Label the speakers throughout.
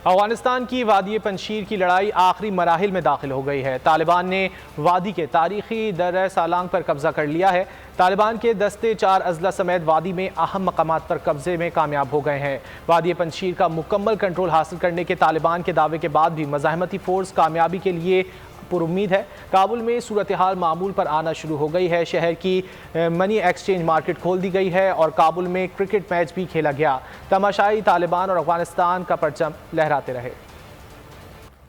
Speaker 1: افغانستان کی وادی پنجشیر کی لڑائی آخری مراحل میں داخل ہو گئی ہے۔ طالبان نے وادی کے تاریخی درہ سالانگ پر قبضہ کر لیا ہے۔ طالبان کے دستے 4 اضلاع سمیت وادی میں اہم مقامات پر قبضے میں کامیاب ہو گئے ہیں۔ وادی پنجشیر کا مکمل کنٹرول حاصل کرنے کے طالبان کے دعوے کے بعد بھی مزاحمتی فورس کامیابی کے لیے پر امید ہے۔ کابل میں صورتحال معمول پر آنا شروع ہو گئی ہے۔ شہر کی منی ایکسچینج مارکیٹ کھول دی گئی ہے اور کابل میں کرکٹ میچ بھی کھیلا گیا۔ تماشائی طالبان اور افغانستان کا پرچم لہراتے رہے۔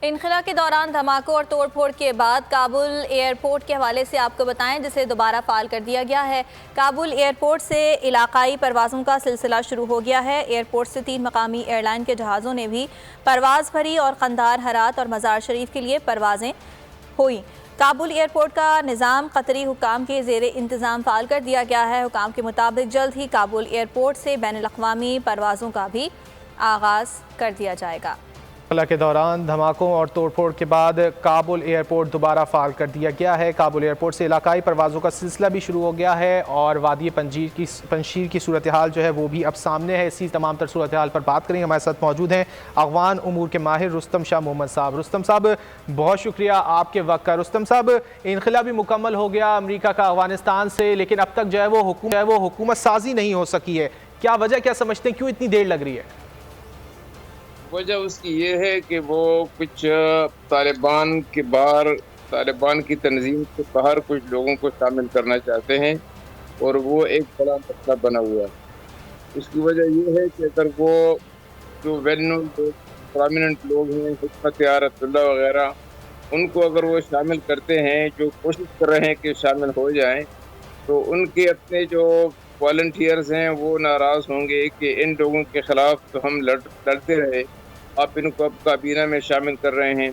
Speaker 2: انخلا کے دوران دھماکوں اور توڑ پھوڑ کے بعد کابل ایئرپورٹ کے حوالے سے آپ کو بتائیں جسے دوبارہ فعال کر دیا گیا ہے۔ کابل ایئرپورٹ سے علاقائی پروازوں کا سلسلہ شروع ہو گیا ہے۔ ایئرپورٹ سے 3 مقامی ایئر لائن کے جہازوں نے بھی پرواز بھری اور قندھار، ہرات اور مزار شریف کے لیے پروازیں ہوئی۔ کابل ایئرپورٹ کا نظام قطری حکام کے زیر انتظام فعال کر دیا گیا ہے۔ حکام کے مطابق جلد ہی کابل ایئرپورٹ سے بین الاقوامی پروازوں کا بھی آغاز کر دیا جائے گا۔
Speaker 1: انخلا کے دوران دھماکوں اور توڑ پھوڑ کے بعد کابل ایئرپورٹ دوبارہ فعال کر دیا گیا ہے۔ کابل ایئرپورٹ سے علاقائی پروازوں کا سلسلہ بھی شروع ہو گیا ہے اور وادی پنجشیر کی صورتحال جو ہے وہ بھی اب سامنے ہے۔ اسی تمام تر صورتحال پر بات کریں، ہمارے ساتھ موجود ہیں افغان امور کے ماہر رستم شاہ محمد صاحب۔ رستم صاحب بہت شکریہ آپ کے وقت کا۔ رستم صاحب، انخلا بھی مکمل ہو گیا امریکہ کا افغانستان سے، لیکن اب تک جو ہے وہ حکومت سازی نہیں ہو سکی ہے۔ کیا وجہ کیا سمجھتے ہیں، کیوں اتنی دیر لگ رہی ہے؟
Speaker 3: وجہ اس کی یہ ہے کہ وہ کچھ طالبان کے باہر، طالبان کی تنظیم کے باہر کچھ لوگوں کو شامل کرنا چاہتے ہیں اور وہ ایک بڑا مسئلہ بنا ہوا ہے۔ اس کی وجہ یہ ہے کہ اگر وہ جو ویل نون پرامیننٹ لوگ ہیں، حکمت آیت اللہ وغیرہ، ان کو اگر وہ شامل کرتے ہیں، جو کوشش کر رہے ہیں کہ شامل ہو جائیں، تو ان کے اپنے جو والنٹیئرز ہیں وہ ناراض ہوں گے کہ ان لوگوں کے خلاف تو ہم لڑتے رہے، آپ ان کو اب کابینہ میں شامل کر رہے ہیں۔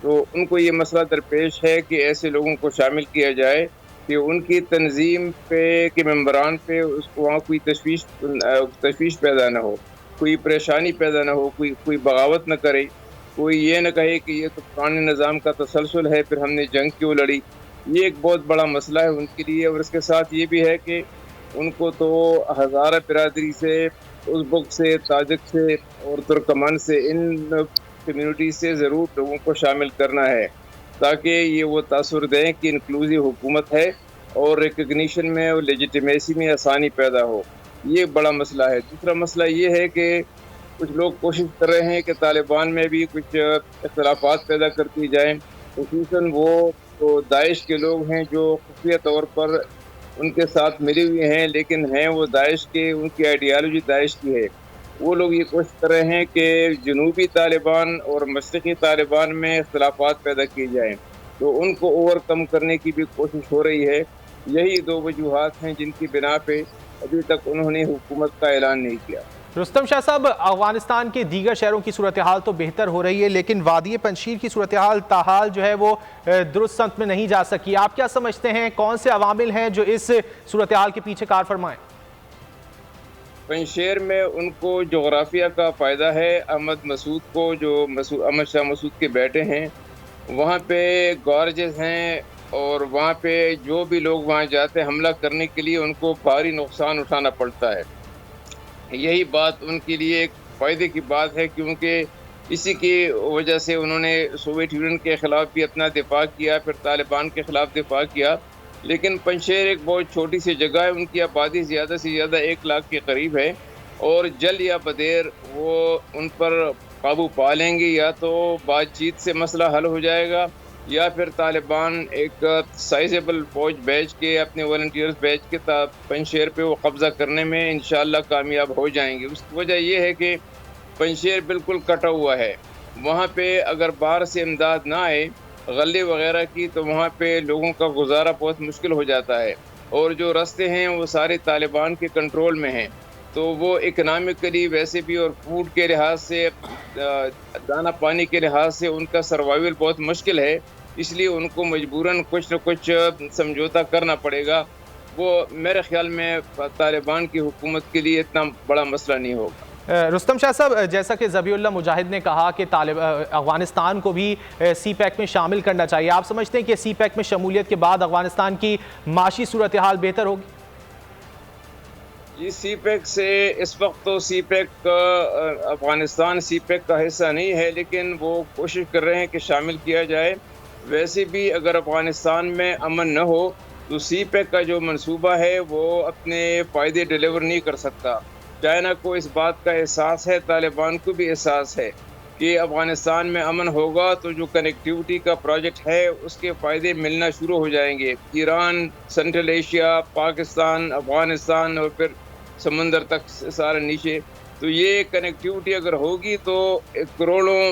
Speaker 3: تو ان کو یہ مسئلہ درپیش ہے کہ ایسے لوگوں کو شامل کیا جائے کہ ان کی تنظیم پہ کے ممبران پہ اس کو وہاں کوئی تشویش پیدا نہ ہو، کوئی پریشانی پیدا نہ ہو، کوئی بغاوت نہ کرے، کوئی یہ نہ کہے کہ یہ تو پرانے نظام کا تسلسل ہے، پھر ہم نے جنگ کیوں لڑی۔ یہ ایک بہت بڑا مسئلہ ہے ان کے لیے، اور اس کے ساتھ یہ بھی ہے کہ ان کو تو ہزارہ برادری سے، ازبک سے، تاجک سے اور ترکمان سے، ان کمیونٹی سے ضرور لوگوں کو شامل کرنا ہے تاکہ یہ وہ تاثر دیں کہ انکلوزیو حکومت ہے اور ریکگنیشن میں اور لیجیٹیمیسی میں آسانی پیدا ہو۔ یہ بڑا مسئلہ ہے۔ دوسرا مسئلہ یہ ہے کہ کچھ لوگ کوشش کر رہے ہیں کہ طالبان میں بھی کچھ اختلافات پیدا کرتی جائیں، خصوصاً وہ تو داعش کے لوگ ہیں جو خفیہ طور پر ان کے ساتھ ملے ہوئے ہیں، لیکن ہیں وہ داعش کے، ان کی آئیڈیالوجی داعش کی ہے۔ وہ لوگ یہ کوشش کر رہے ہیں کہ جنوبی طالبان اور مشرقی طالبان میں اختلافات پیدا کیے جائیں، تو ان کو اوور کم کرنے کی بھی کوشش ہو رہی ہے۔ یہی 2 وجوہات ہیں جن کی بنا پہ ابھی تک انہوں نے حکومت کا اعلان نہیں کیا۔
Speaker 1: رستم شاہ صاحب، افغانستان کے دیگر شہروں کی صورتحال تو بہتر ہو رہی ہے، لیکن وادی پنجشیر کی صورتحال تاحال جو ہے وہ درست سمت میں نہیں جا سکی۔ آپ کیا سمجھتے ہیں، کون سے عوامل ہیں جو اس صورتحال کے پیچھے کار فرمائیں؟
Speaker 3: پنجشیر میں ان کو جغرافیہ کا فائدہ ہے۔ احمد مسعود کو، جو احمد شاہ مسعود کے بیٹے ہیں، وہاں پہ گارجز ہیں اور وہاں پہ جو بھی لوگ وہاں جاتے ہیں حملہ کرنے کے لیے ان کو بھاری نقصان اٹھانا پڑتا ہے۔ یہی بات ان کے لیے ایک فائدے کی بات ہے، کیونکہ اسی کی وجہ سے انہوں نے سوویت یونین کے خلاف بھی اپنا دفاع کیا، پھر طالبان کے خلاف دفاع کیا۔ لیکن پنجشیر ایک بہت چھوٹی سی جگہ ہے، ان کی آبادی زیادہ سے زیادہ 1 لاکھ کے قریب ہے، اور جلد یا بدیر وہ ان پر قابو پا لیں گے، یا تو بات چیت سے مسئلہ حل ہو جائے گا، یا پھر طالبان ایک سائزیبل فوج بیچ کے، اپنے والنٹیئرز بیچ کے پنجشیر پہ وہ قبضہ کرنے میں انشاءاللہ کامیاب ہو جائیں گے۔ اس کی وجہ یہ ہے کہ پنجشیر بالکل کٹا ہوا ہے، وہاں پہ اگر باہر سے امداد نہ آئے غلے وغیرہ کی، تو وہاں پہ لوگوں کا گزارا بہت مشکل ہو جاتا ہے، اور جو راستے ہیں وہ سارے طالبان کے کنٹرول میں ہیں، تو وہ اکنامکلی ویسے بھی اور فوڈ کے لحاظ سے، دانہ پانی کے لحاظ سے ان کا سروائیول بہت مشکل ہے۔ اس لیے ان کو مجبوراً کچھ نہ کچھ سمجھوتا کرنا پڑے گا۔ وہ میرے خیال میں طالبان کی حکومت کے لیے اتنا بڑا مسئلہ نہیں ہوگا۔
Speaker 1: رستم شاہ صاحب، جیسا کہ ذبیح اللہ مجاہد نے کہا کہ افغانستان کو بھی سی پیک میں شامل کرنا چاہیے، آپ سمجھتے ہیں کہ سی پیک میں شمولیت کے بعد افغانستان کی معاشی صورتحال بہتر ہوگی؟
Speaker 3: جی سی پیک سے اس وقت تو سی پیک افغانستان سی پیک کا حصہ نہیں ہے، لیکن وہ کوشش کر رہے ہیں کہ شامل کیا جائے۔ ویسے بھی اگر افغانستان میں امن نہ ہو تو سی پیک کا جو منصوبہ ہے وہ اپنے فائدے ڈیلیور نہیں کر سکتا۔ چائنا کو اس بات کا احساس ہے، طالبان کو بھی احساس ہے کہ افغانستان میں امن ہوگا تو جو کنیکٹیوٹی کا پروجیکٹ ہے اس کے فائدے ملنا شروع ہو جائیں گے۔ ایران، سینٹرل ایشیا، پاکستان، افغانستان اور پھر سمندر تک سارے نیچے، تو یہ کنیکٹیوٹی اگر ہوگی تو کروڑوں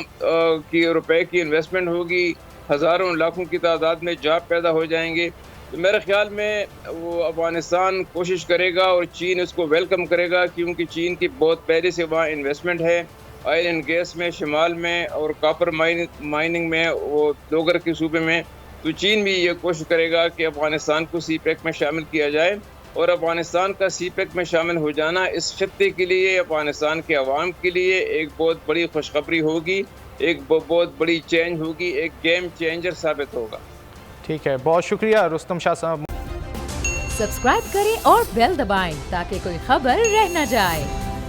Speaker 3: کی روپے کی انویسٹمنٹ ہوگی، ہزاروں لاکھوں کی تعداد میں جاب پیدا ہو جائیں گے۔ تو میرے خیال میں وہ افغانستان کوشش کرے گا اور چین اس کو ویلکم کرے گا، کیونکہ چین کی بہت پہلے سے وہاں انویسٹمنٹ ہے، آئل اینڈ گیس میں شمال میں اور کاپر مائننگ میں، وہ دوگر کے صوبے میں۔ تو چین بھی یہ کوشش کرے گا کہ افغانستان کو سی پیک میں شامل کیا جائے، اور افغانستان کا سی پیک میں شامل ہو جانا اس خطے کے لیے، افغانستان کے عوام کے لیے ایک بہت بڑی خوشخبری ہوگی، ایک بہت بڑی چینج ہوگی، ایک گیم چینجر ثابت ہوگا۔
Speaker 1: ٹھیک ہے، بہت شکریہ رستم شاہ صاحب۔
Speaker 4: سبسکرائب کریں اور بیل دبائیں تاکہ کوئی خبر رہ نہ جائے۔